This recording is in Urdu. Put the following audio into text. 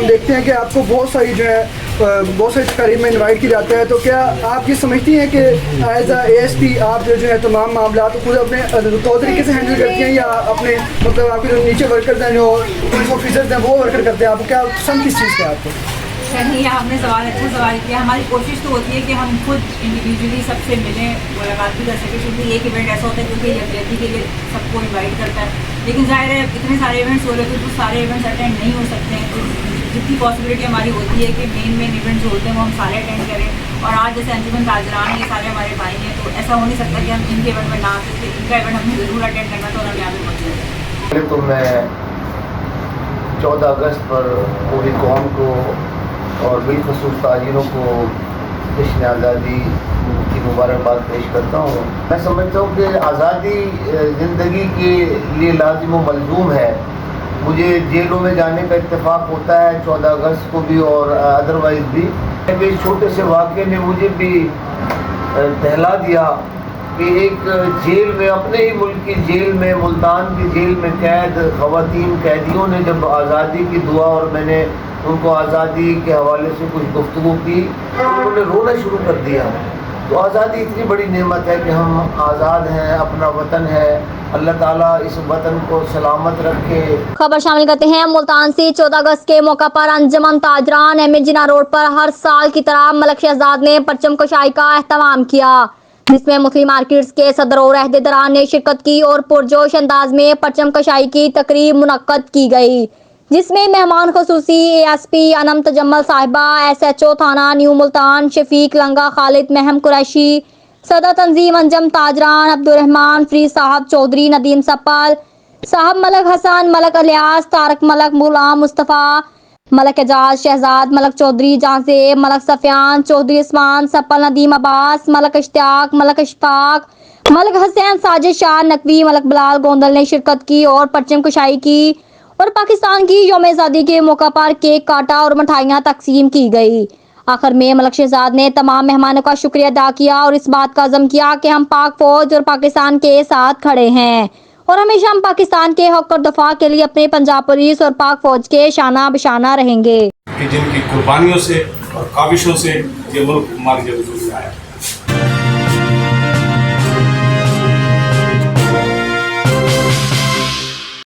دیکھتے ہیں کہ آپ کو بہت ساری جو ہے بہت ساری تقریب میں انوائٹ کیا جاتا ہے، تو کیا آپ یہ سمجھتی ہیں کہ ایز اے ایس پی آپ جو ہے تمام معاملات کو خود اپنے طور طریقے سے ہینڈل کرتی ہیں، یا اپنے مطلب آپ کے جو نیچے ورکرز ہیں، جو پولیس آفیسرز ہیں، وہ ورکر کرتے ہیں؟ آپ کو کیا پسند کس چیز کا ہے آپ کو؟ نہیں، آپ نے اچھا سوال کیا. ہماری کوشش تو ہوتی ہے کہ ہم خود انڈیویجولی سب سے ملیں، ملاقات بھی کر سکیں، کیونکہ ایک ایونٹ ایسا ہوتا ہے کیونکہ یکجہتی کے لیے سب کو انوائٹ کرتا ہے. لیکن ظاہر ہے اتنے سارے ایونٹس ہو رہے تھے تو سارے ایونٹس اٹینڈ نہیں ہو سکتے ہیں. تو جتنی پاسبلٹی ہماری ہوتی ہے کہ مین ایونٹس جو ہوتے ہیں وہ ہم سارے اٹینڈ کریں. اور آج جیسے انجمن تاجران ہیں، یہ سارے ہمارے بھائی ہیں، تو ایسا ہو نہیں سکتا کہ ہم ان کے ایونٹ میں نہ آ سکتے. ان کا ایونٹ ہمیں ضرور اٹینڈ کرنا تھا اور ہم یہاں پہ پہنچے. تو میں 14 اگست پر پوری قوم کو اور بالخصوص تاجروں کو جشن آزادی کی مبارکباد پیش کرتا ہوں. میں سمجھتا ہوں کہ آزادی زندگی کے لیے لازم و ملزوم ہے. مجھے جیلوں میں جانے کا اتفاق ہوتا ہے 14 اگست کو بھی اور ادروائز بھی. اس چھوٹے سے واقعے نے مجھے بھی دہلا دیا کہ ایک جیل میں، اپنے ہی ملک کی جیل میں، ملتان کی جیل میں قید خواتین قیدیوں نے جب آزادی کی دعا اور میں نے ان کو آزادی کے حوالے سے کچھ گفتگو کی تو انہوں نے رونا شروع کر دیا. تو آزادی اتنی بڑی نعمت ہے کہ ہم آزاد ہیں، اپنا وطن ہے. اللہ تعالیٰ اس وطن کو سلامت رکھے. خبر شامل کرتے ہیں ملتان سے. 14 اگست کے موقع پر انجمن تاجران احمد جناح روڈ پر ہر سال کی طرح ملک شہزاد نے پرچم کشائی کا اہتمام کیا، جس میں مسلم مارکیٹس کے صدر اور عہدیداران نے شرکت کی اور پرجوش انداز میں پرچم کشائی کی تقریب منعقد کی گئی، جس میں مہمان خصوصی اے ایس پی انم تجمل صاحبہ، ایس ایچ او تھانہ نیو ملتان شفیق لنگا، خالد مہم قریشی، صدر تنظیم انجم تاجران عبدالرحمان فرید صاحب چودھری، ندیم سپل صاحب، ملک حسن، ملک الیاس، طارق ملک، غلام مصطفیٰ، ملک اعجاز، شہزاد ملک چودھری، جہاں زیب، ملک سفیان چودھری، عثمان سپل، ندیم عباس، ملک اشتیاق، ملک اشفاق، ملک حسین، ساجد شاہ نقوی، ملک بلال گوندل نے شرکت کی اور پرچم کشائی کی اور پاکستان کی یوم آزادی کے موقع پر کیک کاٹا اور مٹھائیاں تقسیم کی گئی. آخر میں ملک شہزاد نے تمام مہمانوں کا شکریہ ادا کیا اور اس بات کا عزم کیا کہ ہم پاک فوج اور پاکستان کے ساتھ کھڑے ہیں اور ہمیشہ ہم پاکستان کے حق اور دفاع کے لیے اپنے پنجاب پولیس اور پاک فوج کے شانہ بشانہ رہیں گے. کہ جن کی قربانیوں سے اور کاوشوں سے یہ ملک ہماری جگہ آیا.